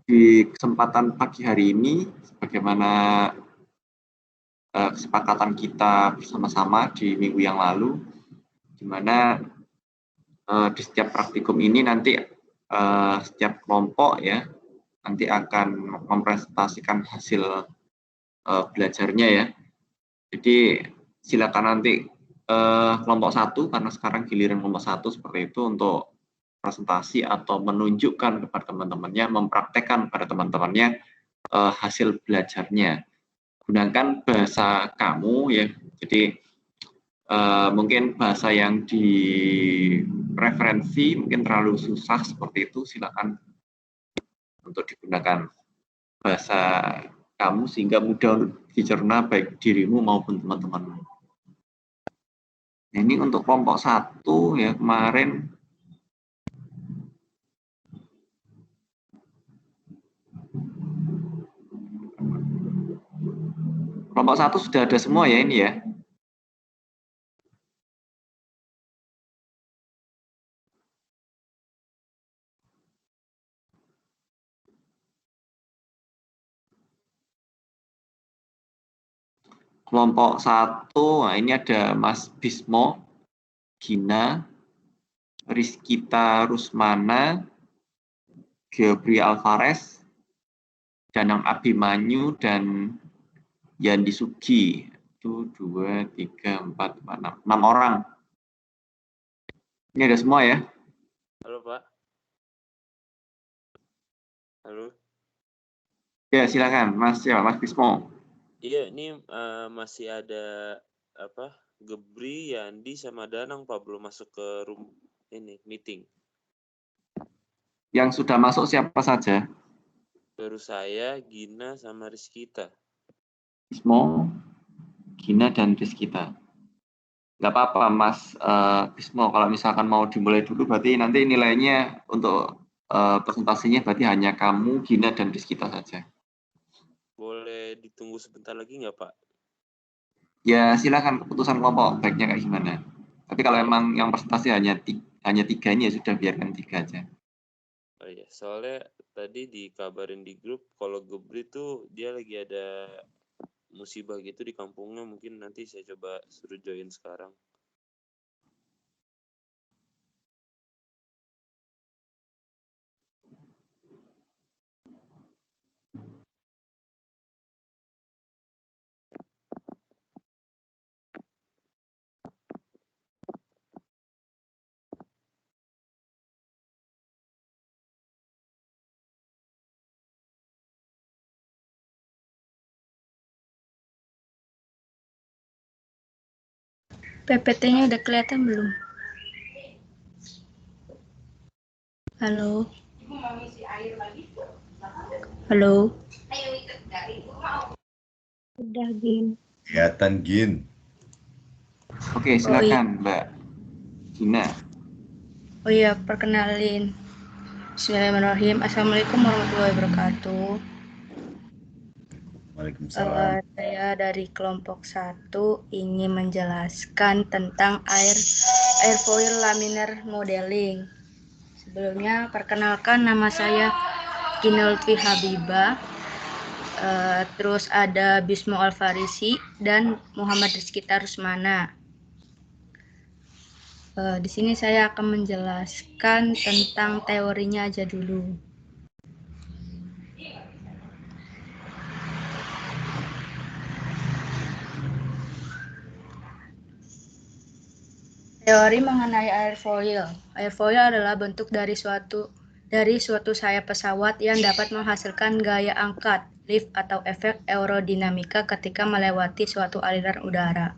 Di kesempatan pagi hari ini, sebagaimana kesepakatan kita bersama-sama di minggu yang lalu, di mana di setiap praktikum ini nanti setiap kelompok ya nanti akan mempresentasikan hasil belajarnya ya. Jadi silakan nanti kelompok 1, karena sekarang giliran kelompok 1 seperti itu, untuk presentasi atau menunjukkan kepada teman-temannya, mempraktekkan pada teman-temannya hasil belajarnya. Gunakan bahasa kamu ya. Jadi mungkin bahasa yang di referensi mungkin terlalu susah seperti itu, silakan untuk digunakan bahasa kamu sehingga mudah untuk dicerna baik dirimu maupun teman-temanmu. Nah, ini untuk kelompok 1 ya, kemarin kelompok 1 sudah ada semua ya ini ya. Kelompok 1, nah ini ada Mas Bismo, Gina, Rizkita Rusmana, Geobri Alvarez, Danang Abimanyu, dan Yandi Sugi. Itu 2, 3, 4, 5, 6 orang. Ini ada semua ya. Halo Pak. Halo. Ya silakan Mas Bismo. Iya, ini masih ada Gebri, Yandi sama Danang Pak, belum masuk ke room ini meeting. Yang sudah masuk siapa saja? Baru saya, Gina sama Rizkita. Bismo, Gina, dan Rizkita. Nggak apa-apa Mas Bismo, kalau misalkan mau dimulai dulu berarti nanti nilainya untuk presentasinya berarti hanya kamu, Gina, dan Rizkita saja. Boleh ditunggu sebentar lagi nggak Pak? Ya silakan, keputusan kelompok baiknya kayak gimana. Tapi kalau emang yang presentasi hanya 3 ini ya sudah, biarkan 3 aja. Oh iya, soalnya tadi dikabarin di grup kalau Gebri tuh dia lagi ada musibah gitu di kampungnya, mungkin nanti saya coba suruh join sekarang. PPT-nya udah kelihatan belum? Halo? Halo? Udah, Gin. Kelihatan, Gin. Oke, silakan Mbak Gina. Oh iya, perkenalin. Bismillahirrahmanirrahim. Assalamualaikum warahmatullahi wabarakatuh. Waalaikumsalam. Saya dari kelompok 1 ingin menjelaskan tentang air foil laminar modeling. Sebelumnya, perkenalkan nama saya Gina Lutfi Habibah. Terus ada Bismo Alfarisi dan Muhammad Rizkita Rusmana. Di sini saya akan menjelaskan tentang teorinya aja dulu. Teori mengenai airfoil. Airfoil adalah bentuk dari suatu sayap pesawat yang dapat menghasilkan gaya angkat, lift atau efek aerodinamika ketika melewati suatu aliran udara.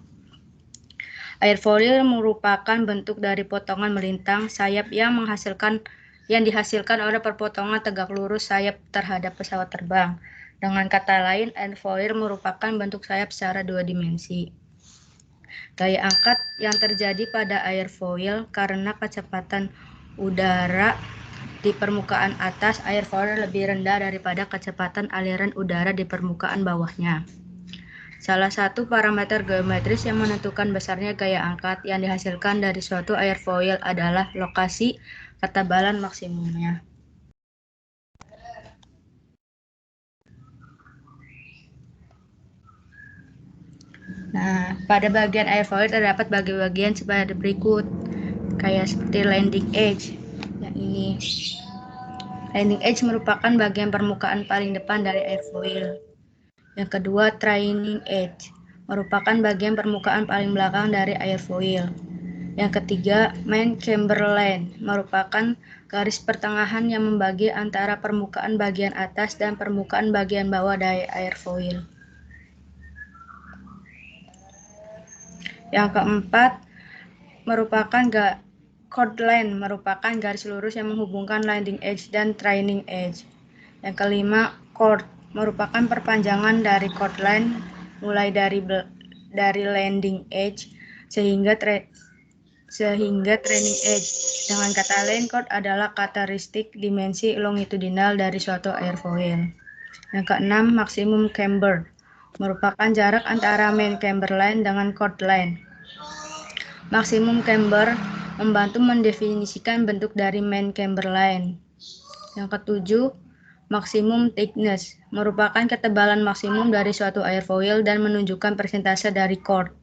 Airfoil merupakan bentuk dari potongan melintang sayap yang dihasilkan oleh perpotongan tegak lurus sayap terhadap pesawat terbang. Dengan kata lain, airfoil merupakan bentuk sayap secara 2 dimensi. Gaya angkat yang terjadi pada airfoil karena kecepatan udara di permukaan atas airfoil lebih rendah daripada kecepatan aliran udara di permukaan bawahnya. Salah satu parameter geometris yang menentukan besarnya gaya angkat yang dihasilkan dari suatu airfoil adalah lokasi ketebalan maksimumnya. Nah, pada bagian airfoil terdapat bagian-bagian seperti berikut, kayak seperti landing edge. Yang ini, landing edge merupakan bagian permukaan paling depan dari airfoil. Yang kedua, trailing edge, merupakan bagian permukaan paling belakang dari airfoil. Yang ketiga, main camberland, merupakan garis pertengahan yang membagi antara permukaan bagian atas dan permukaan bagian bawah dari airfoil. Yang keempat, chordline, merupakan garis lurus yang menghubungkan landing edge dan trailing edge. Yang kelima, chord, merupakan perpanjangan dari chordline mulai dari landing edge sehingga trailing edge. Dengan kata lain, chord adalah karakteristik dimensi longitudinal dari suatu airfoil. Yang keenam, maksimum camber, merupakan jarak antara main camberline dengan chordline. Maksimum camber membantu mendefinisikan bentuk dari main camberline. Yang ketujuh, maksimum thickness, merupakan ketebalan maksimum dari suatu airfoil dan menunjukkan persentase dari chord.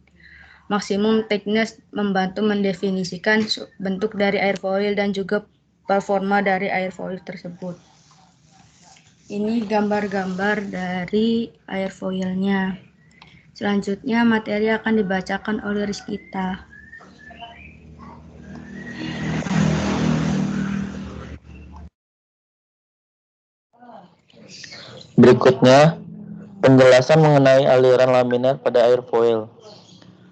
Maksimum thickness membantu mendefinisikan bentuk dari airfoil dan juga performa dari airfoil tersebut. Ini gambar-gambar dari airfoilnya. Selanjutnya materi akan dibacakan oleh Rizkita. Berikutnya, penjelasan mengenai aliran laminar pada airfoil.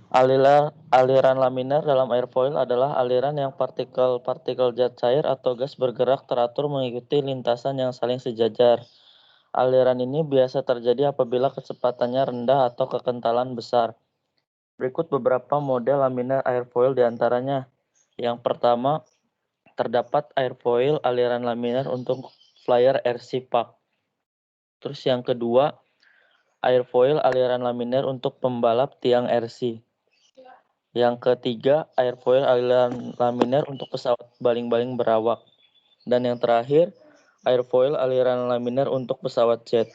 Aliran laminar dalam airfoil adalah aliran yang partikel-partikel zat cair atau gas bergerak teratur mengikuti lintasan yang saling sejajar. Aliran ini biasa terjadi apabila kecepatannya rendah atau kekentalan besar. Berikut beberapa model laminar airfoil diantaranya. Yang pertama, terdapat airfoil aliran laminar untuk flyer RC Park. Terus yang kedua, airfoil aliran laminar untuk pembalap tiang RC. Yang ketiga, airfoil aliran laminar untuk pesawat baling-baling berawak. Dan yang terakhir, airfoil aliran laminar untuk pesawat jet.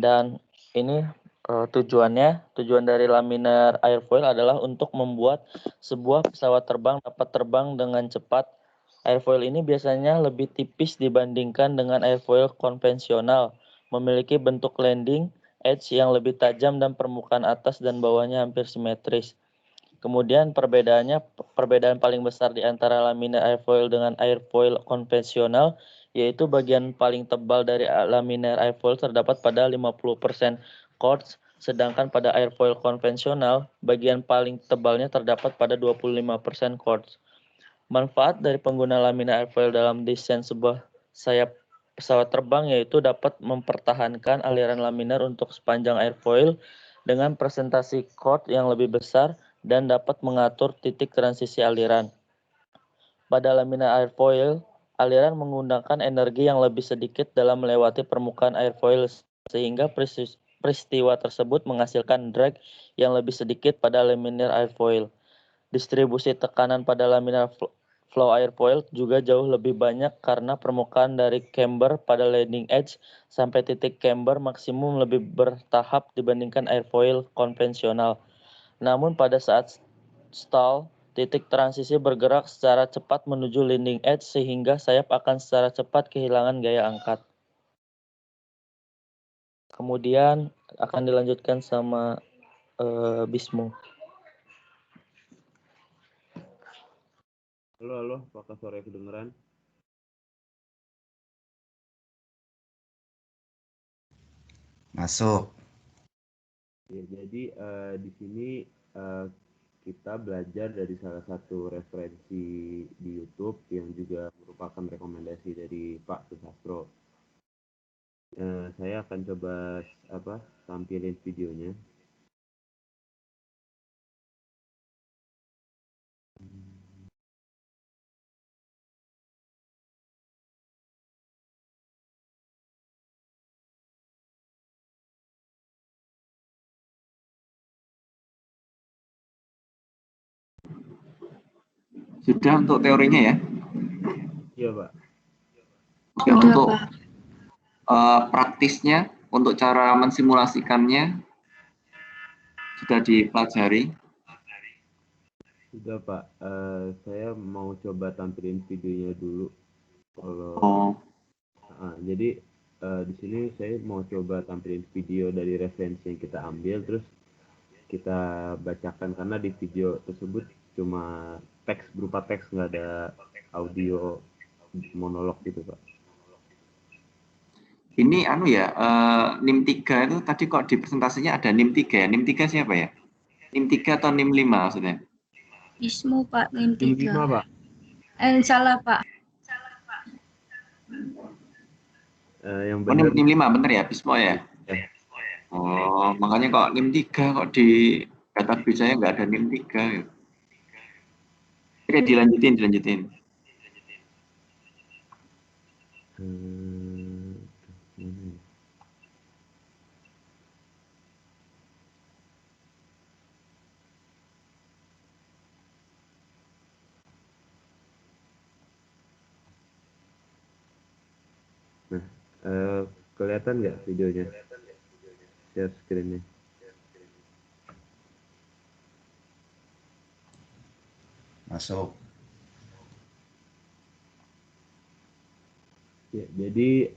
Dan ini tujuan dari laminar airfoil adalah untuk membuat sebuah pesawat terbang dapat terbang dengan cepat. Airfoil ini biasanya lebih tipis dibandingkan dengan airfoil konvensional, memiliki bentuk landing edge yang lebih tajam dan permukaan atas dan bawahnya hampir simetris. Kemudian perbedaan paling besar di antara laminar airfoil dengan airfoil konvensional yaitu bagian paling tebal dari laminar airfoil terdapat pada 50% quartz, sedangkan pada airfoil konvensional bagian paling tebalnya terdapat pada 25% quartz. Manfaat dari pengguna laminar airfoil dalam desain sebuah sayap pesawat terbang yaitu dapat mempertahankan aliran laminar untuk sepanjang airfoil dengan presentasi chord yang lebih besar dan dapat mengatur titik transisi aliran. Pada laminar airfoil, aliran menggunakan energi yang lebih sedikit dalam melewati permukaan airfoil sehingga peristiwa tersebut menghasilkan drag yang lebih sedikit pada laminar airfoil. Distribusi tekanan pada laminar flow airfoil juga jauh lebih banyak karena permukaan dari camber pada landing edge sampai titik camber maksimum lebih bertahap dibandingkan airfoil konvensional. Namun pada saat stall, titik transisi bergerak secara cepat menuju landing edge sehingga sayap akan secara cepat kehilangan gaya angkat. Kemudian akan dilanjutkan sama Bismo. Halo, apakah suara kedengeran? Masuk. Ya, jadi di sini kita belajar dari salah satu referensi di YouTube yang juga merupakan rekomendasi dari Pak Susastro. Saya akan coba tampilin videonya. Sudah untuk teorinya ya? Iya, Pak. Ya, Udah, untuk Pak. praktisnya, untuk cara mensimulasikannya sudah dipelajari. Sudah Pak, saya mau coba tampilin videonya dulu. Kalau Oh, jadi di sini saya mau coba tampilin video dari referensi yang kita ambil, terus kita bacakan karena di video tersebut cuma teks berupa teks, nggak ada audio monolog gitu Pak. ini anu ya, NIM 3 itu tadi kok di presentasinya ada NIM 3 ya? NIM 3 siapa ya? NIM 3 atau NIM 5 maksudnya? Ismu, Pak, NIM Tim 3. 5 Pak. Salah, Pak. Yang Oh, benar NIM 5 bener ya, Bismo ya? ya. Oh, makanya kok NIM 3 kok di database saya nggak ada NIM 3 ya. Oke, dilanjutin. Mana ya? Nah, kelihatan nggak videonya? Share screen-nya. Masuk. Ya, jadi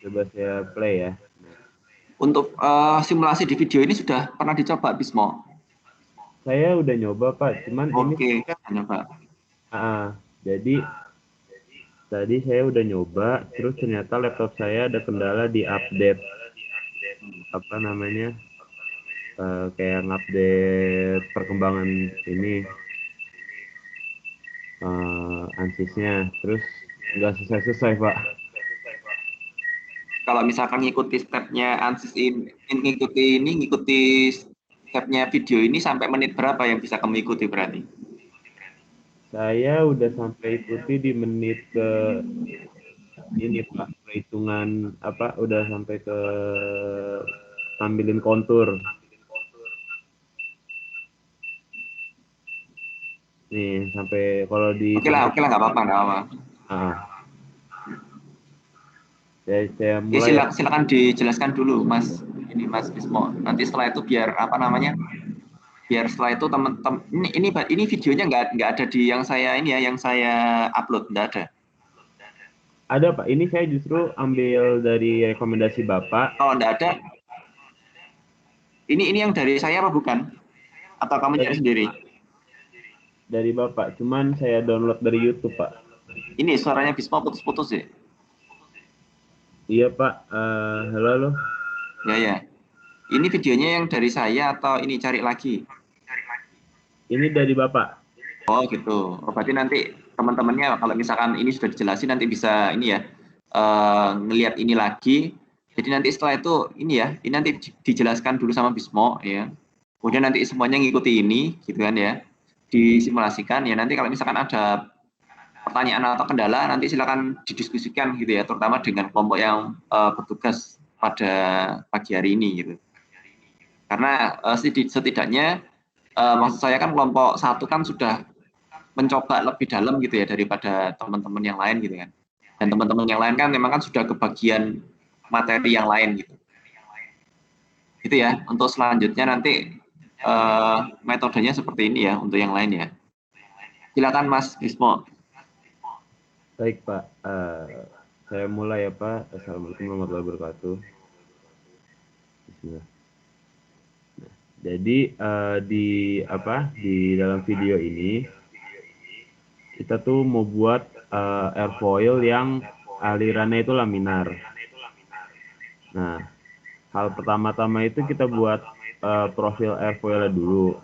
coba saya play ya. Untuk simulasi di video ini sudah pernah dicoba, Bismo? Saya udah nyoba Pak, cuman ini Oke, nyoba. jadi tadi saya udah nyoba, terus ternyata laptop saya ada kendala di update apa namanya, kayak ngupdate perkembangan ini ANSYS-nya, terus nggak selesai Pak. Kalau misalkan ngikuti stepnya ANSYS ngikuti stepnya video ini sampai menit berapa yang bisa kamu ikuti berarti? Saya udah sampai ikuti di menit ke ini Pak, perhitungan apa, udah sampai ke tampilin kontur. Nih, sampai kalau di Oke lah, nggak apa-apa. saya Ya, mulai ya. silakan dijelaskan dulu, Mas. Ini Mas Bismo. Nanti setelah itu biar apa namanya? Biar setelah itu teman-teman ini videonya nggak ada di yang saya ini ya, yang saya upload nggak ada. Ada Pak, ini saya justru ambil dari rekomendasi Bapak. Kalau nggak ada, ini yang dari saya apa bukan? Atau kamu nyari sendiri? Dari Bapak, cuman saya download dari YouTube Pak. Ini suaranya Bismo putus-putus ya? Iya Pak, halo. Ya. Ini videonya yang dari saya atau ini cari lagi? Ini dari Bapak. Oh gitu. Oh, berarti nanti teman-temannya kalau misalkan ini sudah dijelasin nanti bisa ini ya ngelihat ini lagi. Jadi nanti setelah itu ini ya, ini nanti dijelaskan dulu sama Bismo ya. Kemudian nanti semuanya ngikuti ini gitu kan ya. Disimulasikan ya, nanti kalau misalkan ada pertanyaan atau kendala nanti silakan didiskusikan gitu ya, terutama dengan kelompok yang bertugas pada pagi hari ini gitu. Karena setidaknya maksud saya kan kelompok 1 kan sudah mencoba lebih dalam gitu ya daripada teman-teman yang lain gitu kan. Dan teman-teman yang lain kan memang kan sudah kebagian materi yang lain gitu. Gitu ya. Untuk selanjutnya nanti metodenya seperti ini ya untuk yang lain ya. Silakan Mas Bismo. Baik Pak, saya mulai ya Pak. Assalamualaikum warahmatullahi wabarakatuh. Bismillah. Nah, jadi di dalam video ini kita tuh mau buat airfoil yang alirannya itu laminar. Nah, hal pertama-tama itu kita buat profil airfoilnya dulu.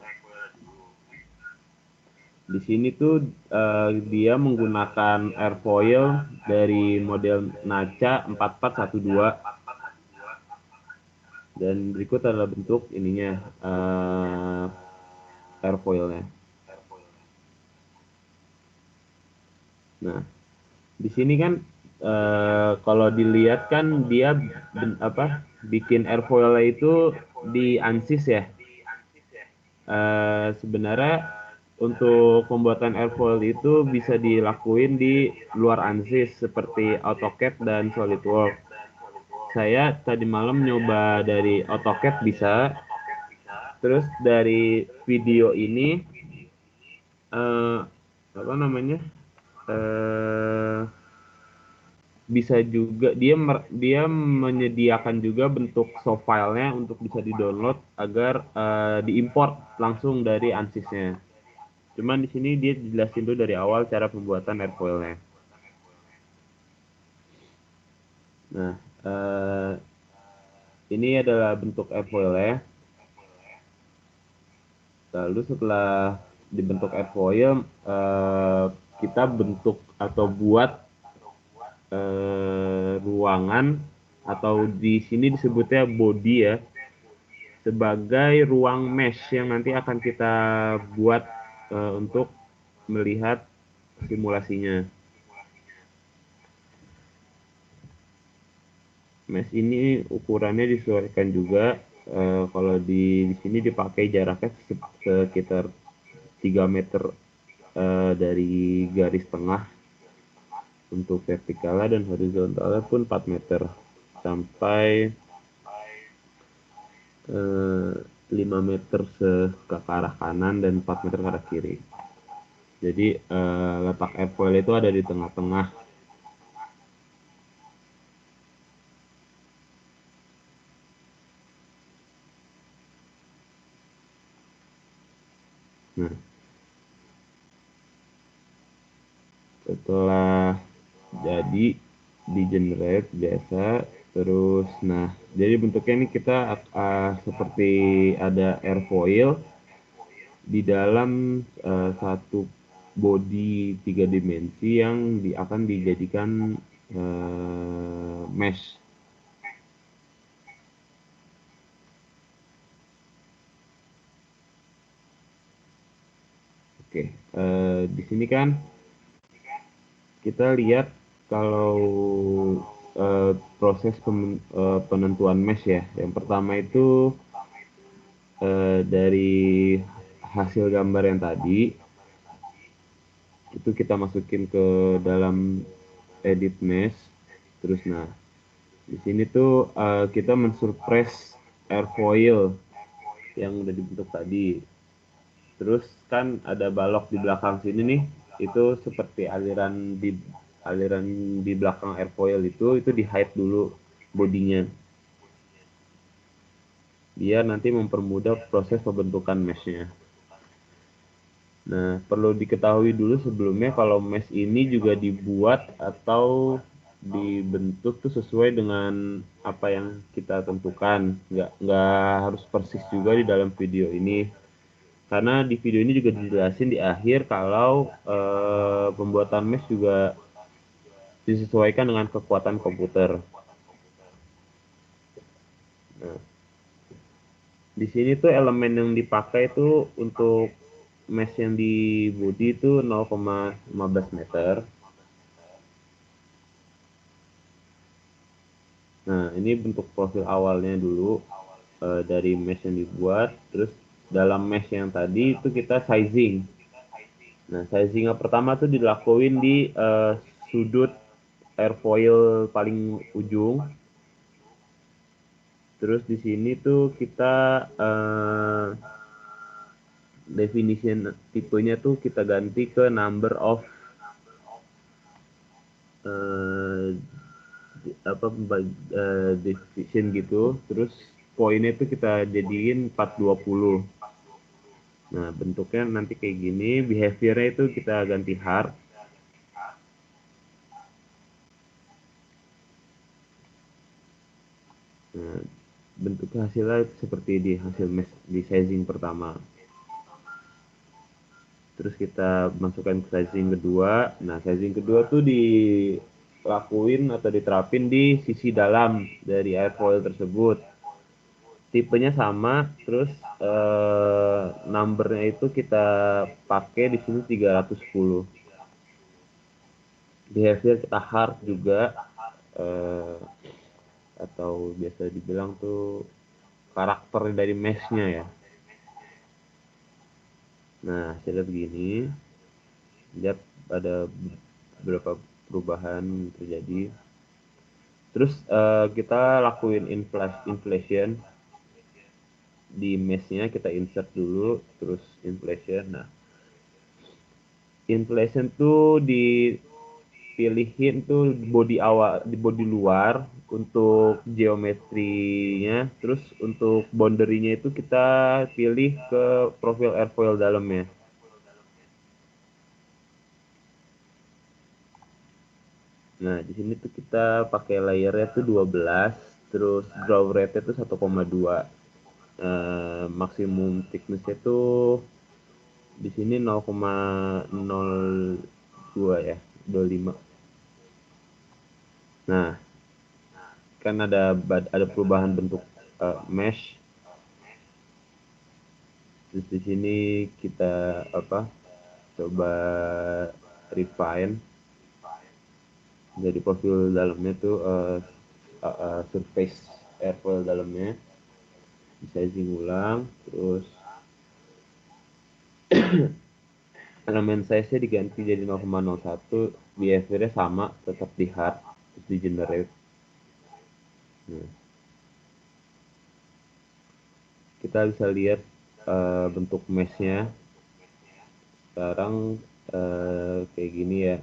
Di sini tuh dia menggunakan airfoil dari model Nacha 4412. Dan berikut adalah bentuk ininya airfoilnya. Nah, di sini kan kalau dilihat kan dia bikin airfoilnya itu di ANSYS ya. Sebenarnya untuk pembuatan airfoil itu bisa dilakuin di luar ANSYS seperti AutoCAD dan SolidWorks. Saya tadi malam nyoba dari AutoCAD bisa, terus dari video ini apa namanya bisa juga dia menyediakan juga bentuk soft filenya untuk bisa di-download agar diimport langsung dari ANSYS-nya. Cuman di sini dia dijelasin dulu dari awal cara pembuatan airfoilnya. Nah, ini adalah bentuk airfoilnya. Lalu setelah dibentuk airfoil, kita bentuk atau buat ruangan, atau di sini disebutnya body ya, sebagai ruang mesh yang nanti akan kita buat untuk melihat simulasinya. Mesh ini ukurannya disesuaikan juga. Kalau di sini dipakai jaraknya sekitar 3 meter dari garis tengah. Untuk vertikalnya dan horizontalnya pun 4 meter sampai 5 meter ke arah kanan dan 4 meter ke arah kiri. Jadi letak airfoil itu ada di tengah-tengah. Nah, setelah jadi di generate biasa, terus nah jadi bentuknya ini kita seperti ada airfoil di dalam satu body 3 dimensi yang akan dijadikan mesh. Oke, di sini kan kita lihat kalau proses penentuan mesh ya. Yang pertama itu dari hasil gambar yang tadi itu kita masukin ke dalam edit mesh. Terus nah di sini tuh kita mensurprise airfoil yang udah dibentuk tadi. Terus kan ada balok di belakang sini nih, itu seperti aliran di belakang airfoil itu di hide dulu bodinya, biar nanti mempermudah proses pembentukan meshnya. Nah, perlu diketahui dulu sebelumnya kalau mesh ini juga dibuat atau dibentuk tuh sesuai dengan apa yang kita tentukan. Nggak harus persis juga di dalam video ini. Karena di video ini juga dijelasin di akhir kalau pembuatan mesh juga disesuaikan dengan kekuatan komputer. Nah, di sini tuh elemen yang dipakai itu untuk mesh yang di body itu 0,15 meter. Nah, ini bentuk profil awalnya dulu dari mesh yang dibuat. Terus dalam mesh yang tadi itu kita sizing. Nah, sizing yang pertama tuh dilakuin di sudut airfoil paling ujung. Terus di sini tuh kita definition tipenya tuh kita ganti ke number of division gitu. Terus poinnya tuh kita jadiin 420. Nah, bentuknya nanti kayak gini. Behaviornya itu kita ganti hard. Nah, bentuk hasilnya seperti di hasil mesh di sizing pertama. Terus kita masukkan ke sizing kedua. Nah, sizing kedua tuh dilakuin atau diterapin di sisi dalam dari airfoil tersebut. Tipenya sama, terus numbernya itu kita pakai di sini 310. Behavior kita hard juga, atau biasa dibilang tuh karakter dari mesh-nya ya. Nah, hasilnya begini. Lihat ada beberapa perubahan terjadi. Terus kita lakuin inflation di mesh-nya, kita insert dulu, terus inflation. Nah, inflation tuh dipilihin tuh body awal, di body luar untuk geometrinya, terus untuk boundary-nya itu kita pilih ke profil airfoil dalamnya. Nah, di sini tuh kita pakai layernya tuh 12, terus draw rate-nya tuh 1,2. Maksimum thickness-nya tuh di sini 0,02 ya, 25. Nah, kan ada perubahan bentuk mesh. Terus di sini kita coba refine. Jadi profil dalamnya tuh surface airfoil dalamnya sizing ulang, terus elemen size-nya diganti jadi 0,01, behavior-nya sama, tetap di hard, terus di generate. Nah, kita bisa lihat bentuk mesh-nya sekarang kayak gini ya.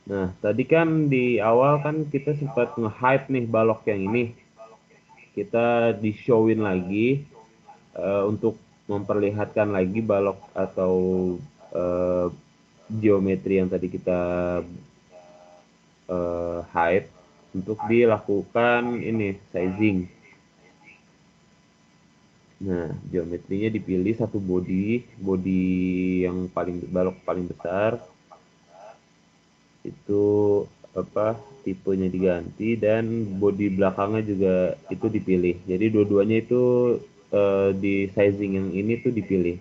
Nah, tadi kan di awal kan kita sempat nge-hide nih balok yang ini. Kita di-showin lagi untuk memperlihatkan lagi balok atau geometri yang tadi kita hide untuk dilakukan ini sizing. Nah, geometrinya dipilih satu body yang balok paling besar. Itu tipenya diganti, dan body belakangnya juga itu dipilih. Jadi dua-duanya itu di sizing yang ini tuh dipilih.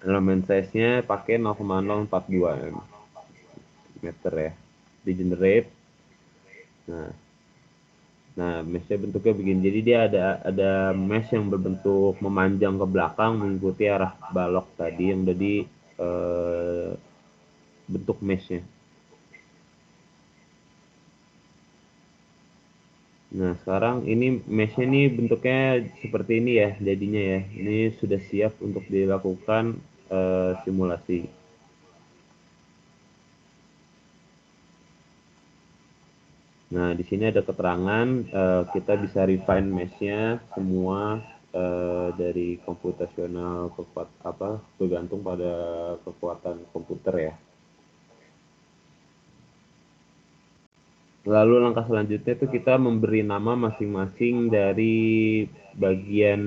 Elemen size-nya pakai 0,042 meter ya, di generate. Nah, mesh-nya bentuknya begini. Jadi dia ada mesh yang berbentuk memanjang ke belakang mengikuti arah balok tadi yang udah di bentuk mesh-nya. Nah, sekarang ini mesh-nya ini bentuknya seperti ini ya jadinya ya. Ini sudah siap untuk dilakukan simulasi. Nah, di sini ada keterangan kita bisa refine mesh-nya semua dari komputasional bergantung pada kekuatan komputer ya. Lalu langkah selanjutnya itu kita memberi nama masing-masing dari bagian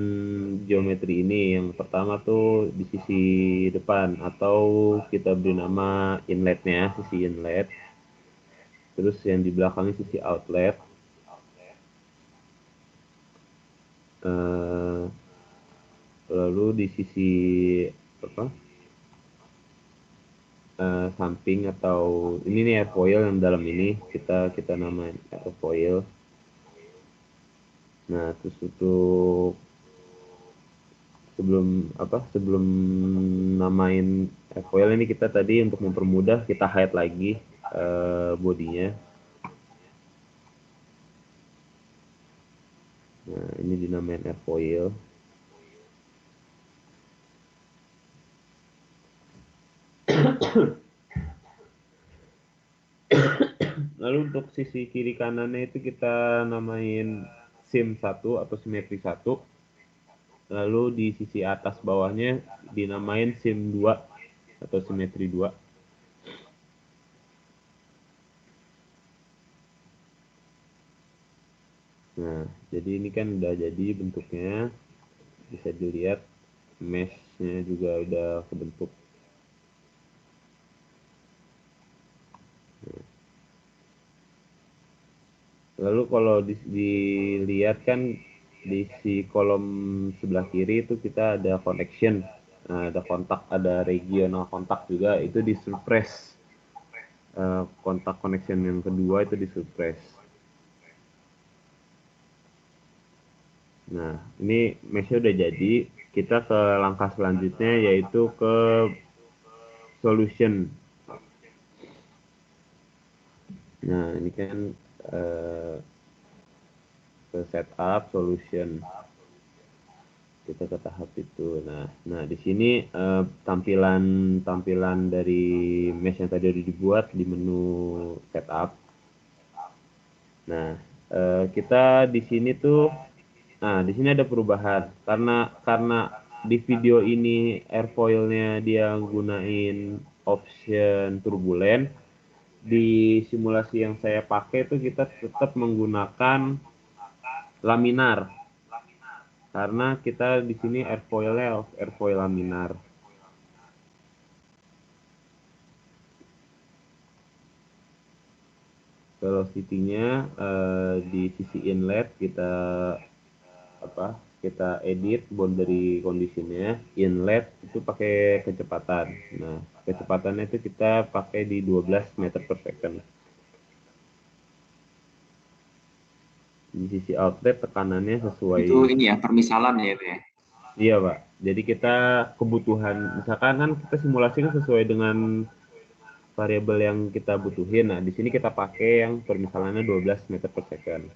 geometri ini. Yang pertama tuh di sisi depan, atau kita beri nama inletnya, sisi inlet. Terus yang di belakangnya sisi outlet. Lalu di sisi samping atau ini nih airfoil yang dalam ini kita namain airfoil. Nah, terus untuk sebelum namain airfoil ini, kita tadi untuk mempermudah kita hide lagi bodinya. Nah, ini dinamain airfoil. Lalu untuk sisi kiri kanannya itu kita namain sim 1 atau simetri 1. Lalu di sisi atas bawahnya dinamain sim 2 atau simetri 2. Nah, jadi ini kan udah jadi bentuknya. Bisa dilihat mesh-nya juga udah kebentuk. Lalu kalau dilihat kan di si kolom sebelah kiri itu kita ada connection. ada kontak, ada regional kontak juga, itu di suppress. Kontak connection yang kedua itu di suppress. Nah, ini mesh-nya udah jadi. Kita ke langkah selanjutnya yaitu ke solution. Nah, ini kan ke setup solution. Kita ke tahap itu. Nah di sini tampilan dari mesh yang tadi udah dibuat di menu setup. Nah, kita di sini tuh, nah di sini ada perubahan karena di video ini airfoilnya dia gunain option turbulent. Di simulasi yang saya pakai tuh kita tetap menggunakan laminar. Karena kita di sini airfoilnya airfoil laminar. Velocity-nya di sisi inlet kita edit boundary condition-nya. Inlet itu pakai kecepatan. Nah, kecepatannya itu kita pakai di 12 meter per second. Di sisi outlet tekanannya sesuai. Itu ini ya, permisalan ya itu ya. Iya, Pak. Jadi kita kebutuhan, misalkan kan kita simulasi kan sesuai dengan variabel yang kita butuhin. Nah, di sini kita pakai yang permisalannya 12 meter per second.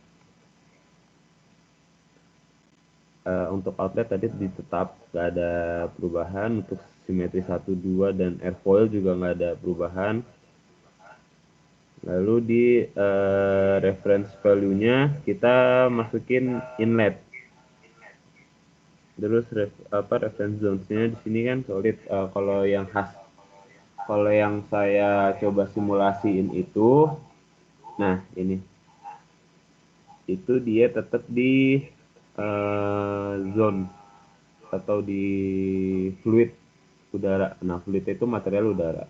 Untuk outlet tadi tetap nggak ada perubahan. Untuk simetri 1, 2, dan airfoil juga nggak ada perubahan. Lalu di reference value-nya kita masukin inlet. Terus reference zones-nya di sini kan solid. Kalau yang saya coba simulasiin itu, nah ini, itu dia tetap di zone atau di fluid udara. Nah, fluid itu material udara.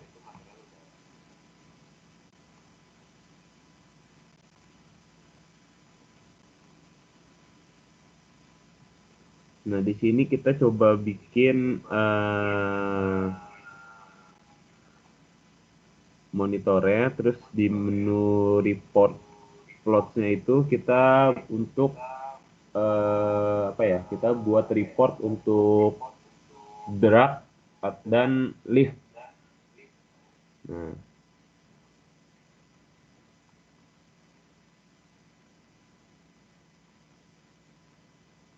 Nah, di sini kita coba bikin monitornya, terus di menu report plots-nya itu kita untuk kita buat report untuk drag dan lift. Nah,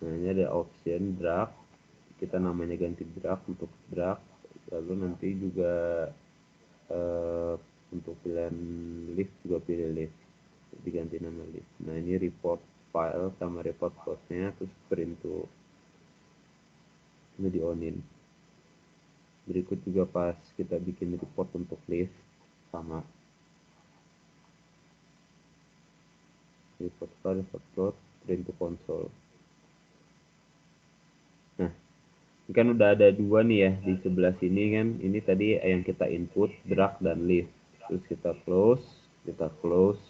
ini ada option drag, kita namanya ganti drag untuk drag, lalu nanti juga untuk pilihan lift juga pilih lift, diganti nama lift. Nah, ini report file sama report plotnya, terus print to, ini di onin. Berikut juga pas kita bikin report untuk lift, sama report file, report plot, print to console. Nah, ini kan udah ada dua nih ya di sebelah sini kan. Ini tadi yang kita input drag dan lift. Terus kita close.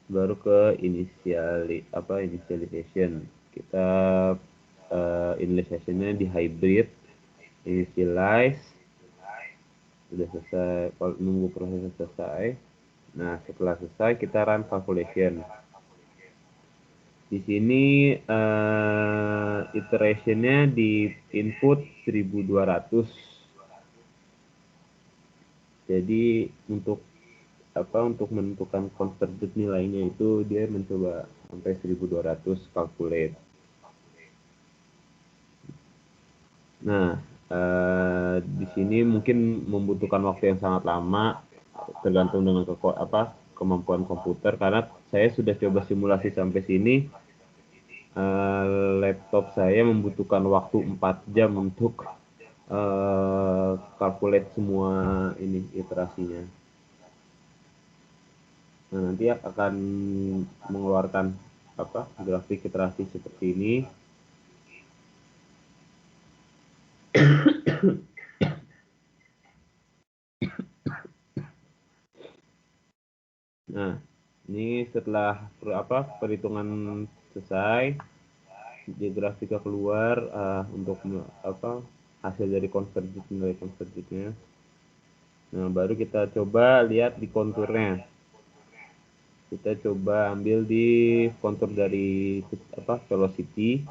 Baru ke initialization. Kita initializationnya di hybrid, initialize. Sudah selesai, nunggu proses selesai. Nah, setelah selesai kita run calculation. Di sini iterationnya di input 1200. Jadi untuk menentukan converted nilainya itu dia mencoba sampai 1200 calculate. Nah, di sini mungkin membutuhkan waktu yang sangat lama, tergantung dengan kemampuan komputer. Karena saya sudah coba simulasi sampai sini, laptop saya membutuhkan waktu 4 jam untuk calculate semua ini iterasinya. Nah, nanti akan mengeluarkan grafik iterasi seperti ini. Nah, ini setelah perhitungan selesai, di grafika keluar untuk hasil dari nilai convergence-nya. Nah, baru kita coba lihat di konturnya. Kita coba ambil di kontur dari velocity.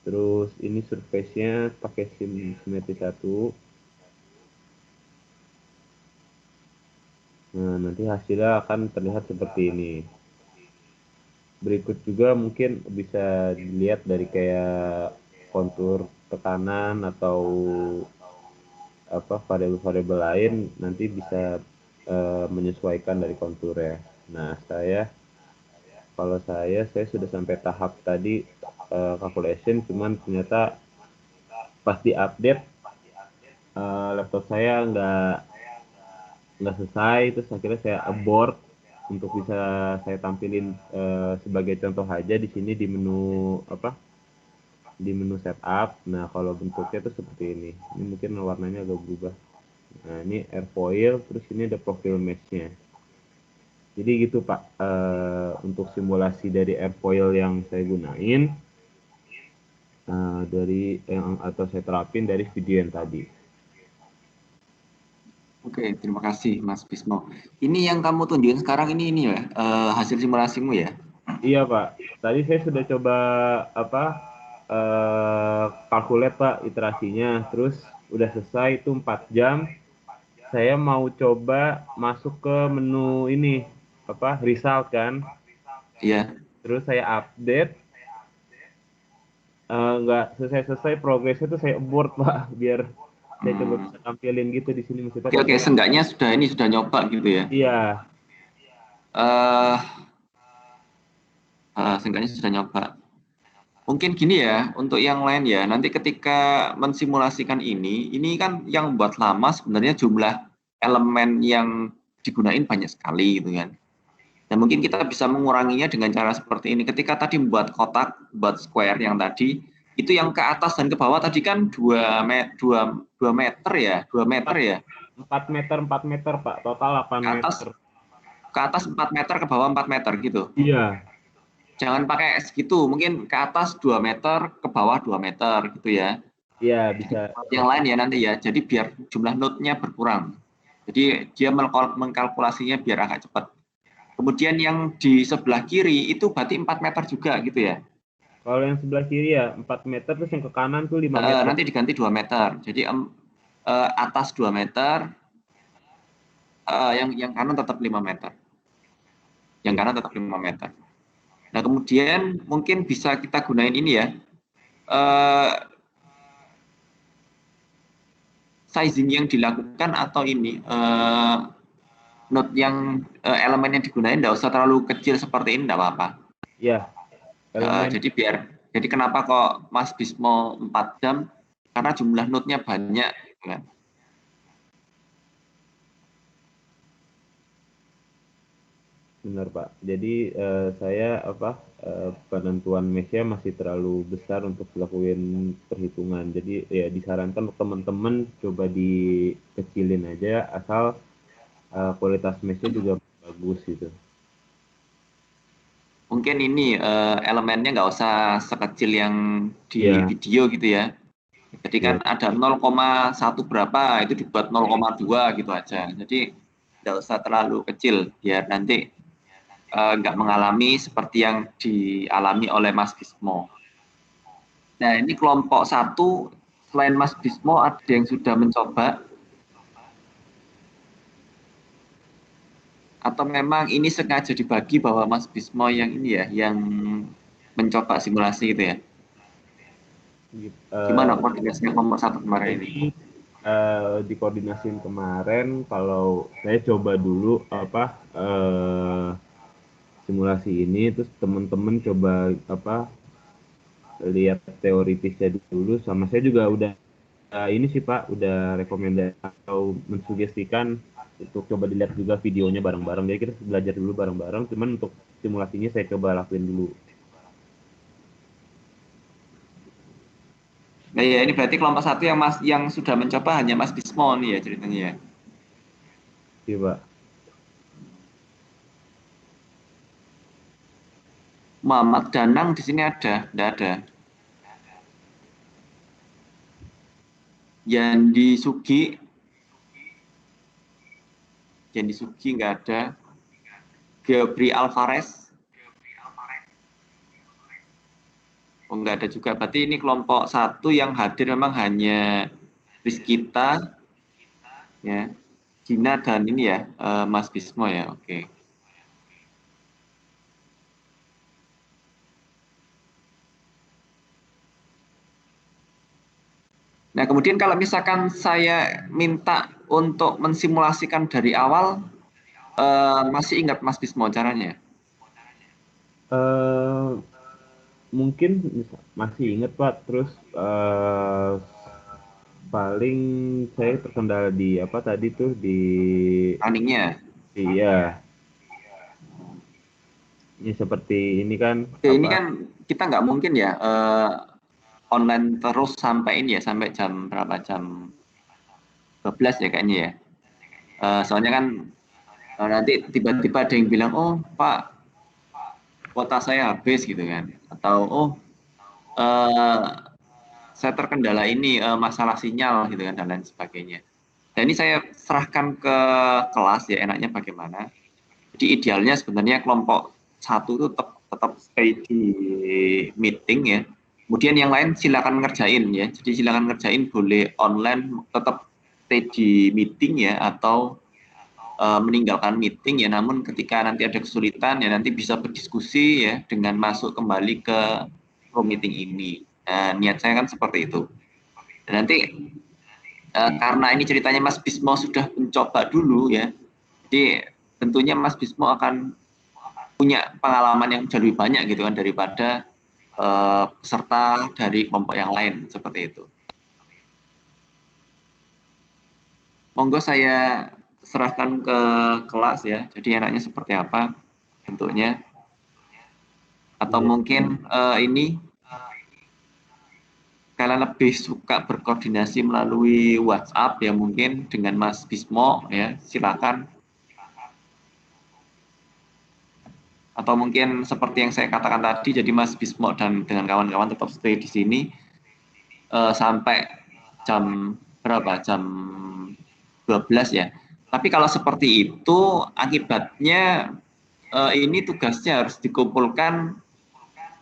Terus ini surface-nya pakai simetri 1. Nah, nanti hasilnya akan terlihat seperti ini. Berikut juga mungkin bisa dilihat dari kayak kontur tekanan atau variabel-variabel lain, nanti bisa menyesuaikan dari konturnya. Nah, kalau saya sudah sampai tahap tadi calculation, cuman ternyata pas di update laptop saya nggak selesai, terus akhirnya saya abort. Untuk bisa saya tampilin sebagai contoh aja di sini di menu di menu setup. Nah, kalau bentuknya tuh seperti ini. Ini mungkin warnanya agak berubah. Nah, ini airfoil, terus ini ada profil mesh-nya. Jadi gitu Pak, untuk simulasi dari airfoil yang saya gunain atau saya terapin dari video yang tadi. Oke, terima kasih Mas Bismo. Ini yang kamu tunjukin sekarang ini ya, hasil simulasimu ya? Iya Pak, tadi saya sudah coba calculate Pak iterasinya, terus udah selesai itu 4 jam. Saya mau coba masuk ke menu ini, result kan? Iya. Terus saya update, nggak selesai progresnya tuh saya abort Pak, biar saya coba bisa tampilin gitu di sini maksudnya. Oke, seenggaknya sudah nyoba gitu ya? Iya. Seenggaknya sudah nyoba. Mungkin gini ya, untuk yang lain ya, nanti ketika mensimulasikan ini kan yang buat lama sebenarnya jumlah elemen yang digunain banyak sekali gitu kan. Nah, mungkin kita bisa menguranginya dengan cara seperti ini. Ketika tadi membuat kotak, buat square yang tadi, itu yang ke atas dan ke bawah tadi kan 2 meter ya, 2 meter ya. 4 meter Pak, total 8 meter. Ke atas 4 meter, ke bawah 4 meter gitu. Iya. Jangan pakai segitu, mungkin ke atas 2 meter, ke bawah 2 meter gitu ya. Iya, bisa. Yang lain ya nanti ya, jadi biar jumlah node-nya berkurang. Jadi dia mengkalkulasinya biar agak cepat. Kemudian yang di sebelah kiri itu berarti 4 meter juga gitu ya? Kalau yang sebelah kiri ya 4 meter, terus yang ke kanan tuh 5 meter. Nanti diganti 2 meter. Jadi atas 2 meter, yang kanan tetap 5 meter. Yang kanan tetap 5 meter. Nah, kemudian mungkin bisa kita gunain ini ya. Sizing yang dilakukan atau ini node yang elemen yang digunain tidak usah terlalu kecil seperti ini, tidak apa-apa. Iya. Jadi kenapa kok Mas Bismo 4 jam? Karena jumlah node-nya banyak, gitu kan. Benar Pak. Jadi saya penentuan mesh-nya masih terlalu besar untuk dilakuin perhitungan. Jadi ya disarankan teman-teman coba dikecilin aja, asal kualitas mesh-nya juga bagus gitu. Mungkin ini elemennya nggak usah sekecil yang di video gitu ya. Jadi kan ada 0,1 berapa, itu dibuat 0,2 gitu aja. Jadi nggak usah terlalu kecil, biar nanti nggak mengalami seperti yang dialami oleh Mas Bismo. Nah, ini kelompok 1, selain Mas Bismo, ada yang sudah mencoba? Atau memang ini sengaja dibagi bahwa Mas Bismo yang ini ya, yang mencoba simulasi itu ya? Gimana koordinasinya kelompok 1 kemarin ini? Dikoordinasiin kemarin, kalau saya coba dulu simulasi ini, terus teman-teman coba lihat teoritisnya dulu, sama saya juga udah ini sih Pak, udah rekomendasi atau mensugestikan untuk coba dilihat juga videonya bareng-bareng. Jadi kita belajar dulu bareng-bareng, cuman untuk simulasinya saya coba lakuin dulu. Nah ya, ini berarti kelompok 1 yang sudah mencoba hanya Mas Bismo nih ya ceritanya ya? Iya Pak. Muhammad Danang di sini ada, enggak ada. Yandi Sugi enggak ada. Gebri Alvarez, oh enggak ada juga. Berarti ini kelompok 1 yang hadir memang hanya Rizkita, ya, Gina dan ini ya, Mas Bismo ya, oke. Nah, kemudian kalau misalkan saya minta untuk mensimulasikan dari awal, masih ingat Mas Bismo caranya? Mungkin masih ingat Pak, terus paling saya terkendala di apa tadi tuh di Runningnya. iya. Ini seperti ini kan Oke, ini apa? kan kita nggak mungkin ya online terus sampai ini ya, sampai jam berapa, jam 12 ya kayaknya ya. Soalnya kan nanti tiba-tiba ada yang bilang, oh Pak, kuota saya habis gitu kan, atau oh saya terkendala ini masalah sinyal gitu kan, dan lain sebagainya. Dan ini saya serahkan ke kelas ya, enaknya bagaimana. Jadi idealnya sebenarnya kelompok 1 itu tetap stay di meeting ya. Kemudian yang lain silakan ngerjain ya. Jadi silakan ngerjain, boleh online, tetap stay di meeting ya, atau meninggalkan meeting ya. Namun ketika nanti ada kesulitan ya, nanti bisa berdiskusi ya dengan masuk kembali ke room meeting ini. Nah, niat saya kan seperti itu. Dan nanti karena ini ceritanya Mas Bismo sudah mencoba dulu ya, jadi tentunya Mas Bismo akan punya pengalaman yang jauh lebih banyak gitu kan daripada peserta dari kelompok yang lain, seperti itu. Monggo saya serahkan ke kelas ya, jadi enaknya seperti apa bentuknya. Atau mungkin ini kalian lebih suka berkoordinasi melalui WhatsApp ya, mungkin dengan Mas Bismo ya, silakan. Atau mungkin seperti yang saya katakan tadi, jadi Mas Bismo dan dengan kawan-kawan tetap stay di sini sampai jam berapa? Jam 12 ya. Tapi kalau seperti itu akibatnya ini tugasnya harus dikumpulkan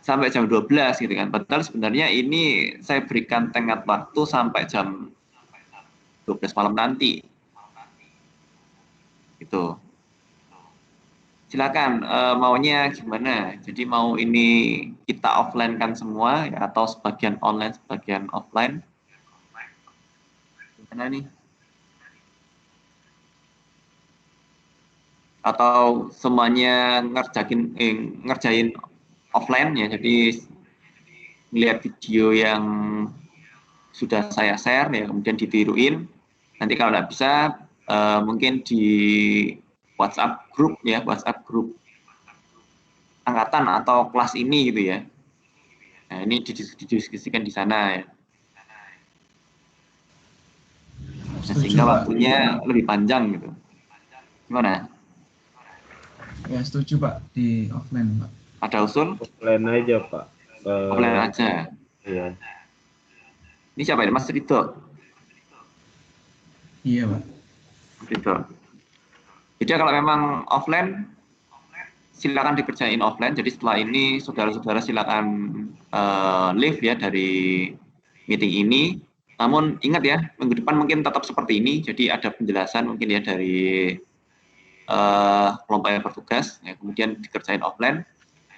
sampai jam 12 gitu kan. Padahal sebenarnya ini saya berikan tenggat waktu sampai jam 12 malam nanti. Gitu. Silakan maunya gimana. Jadi mau ini kita offline kan semua ya, atau sebagian online, sebagian offline. Gimana nih? Atau semuanya ngerjain offline ya, jadi lihat video yang sudah saya share ya, kemudian ditiruin. Nanti kalau nggak bisa mungkin di WhatsApp grup ya, WhatsApp grup angkatan atau kelas ini gitu ya. Nah, ini didiskusikan di sana ya. Nah, sehingga waktunya lebih panjang gitu. Gimana? Ya setuju Pak, di offline Pak. Ada usul? Offline aja Pak. Offline aja. Iya. Ini siapa ya? Mas Ridho? Iya Pak. Ridho. Jadi kalau memang offline, silakan dikerjain offline. Jadi setelah ini saudara-saudara silakan leave ya dari meeting ini. Namun ingat ya, minggu depan mungkin tetap seperti ini. Jadi ada penjelasan mungkin ya dari kelompok yang bertugas, ya, kemudian dikerjain offline.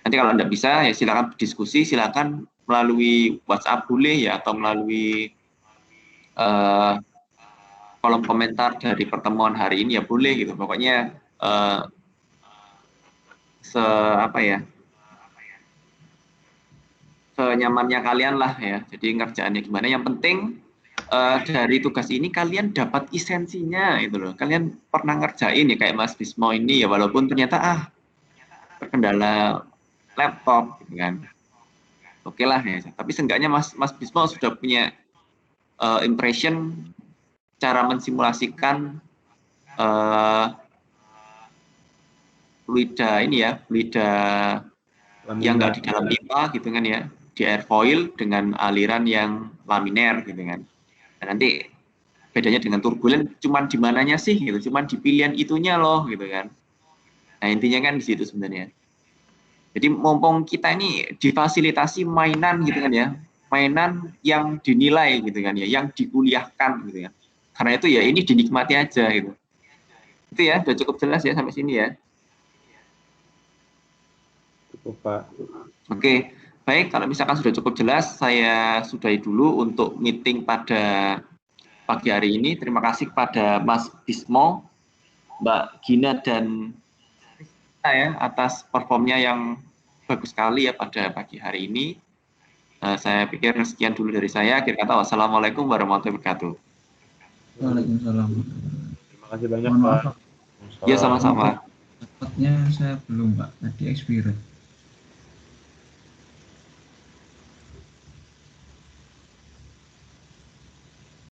Nanti kalau Anda bisa, ya silakan berdiskusi, silakan melalui WhatsApp boleh ya, atau melalui kolom komentar dari pertemuan hari ini ya boleh gitu. Pokoknya senyamannya kalian lah ya. Jadi ngerjaannya gimana. Yang penting dari tugas ini kalian dapat esensinya itu loh. Kalian pernah ngerjain ya kayak Mas Bismo ini ya, walaupun ternyata terkendala laptop gitu kan. Oke lah ya. Tapi seenggaknya Mas Bismo sudah punya impression cara mensimulasikan fluida ini ya, fluida yang nggak di dalam pipa gitu kan ya, di airfoil dengan aliran yang laminer gitu kan. Dan nanti bedanya dengan turbulen cuman di mananya sih gitu, cuman di pilihan itunya loh gitu kan. Nah intinya kan di situ sebenarnya. Jadi mumpung kita ini difasilitasi mainan gitu kan ya, mainan yang dinilai gitu kan ya, yang dikuliahkan gitu ya. Karena itu ya ini dinikmati aja gitu. Itu ya, udah cukup jelas ya sampai sini ya. Cukup Pak. Oke, baik kalau misalkan sudah cukup jelas, saya sudahi dulu untuk meeting pada pagi hari ini. Terima kasih kepada Mas Bismo, Mbak Gina dan saya atas performnya yang bagus sekali ya pada pagi hari ini. Saya pikir sekian dulu dari saya. Akhir kata, wassalamualaikum warahmatullahi wabarakatuh. Waalaikumsalam. Terima kasih banyak Mohon maaf, Pak. Pak. Ya sama-sama. Dapatnya saya belum, Pak. Tadi expired.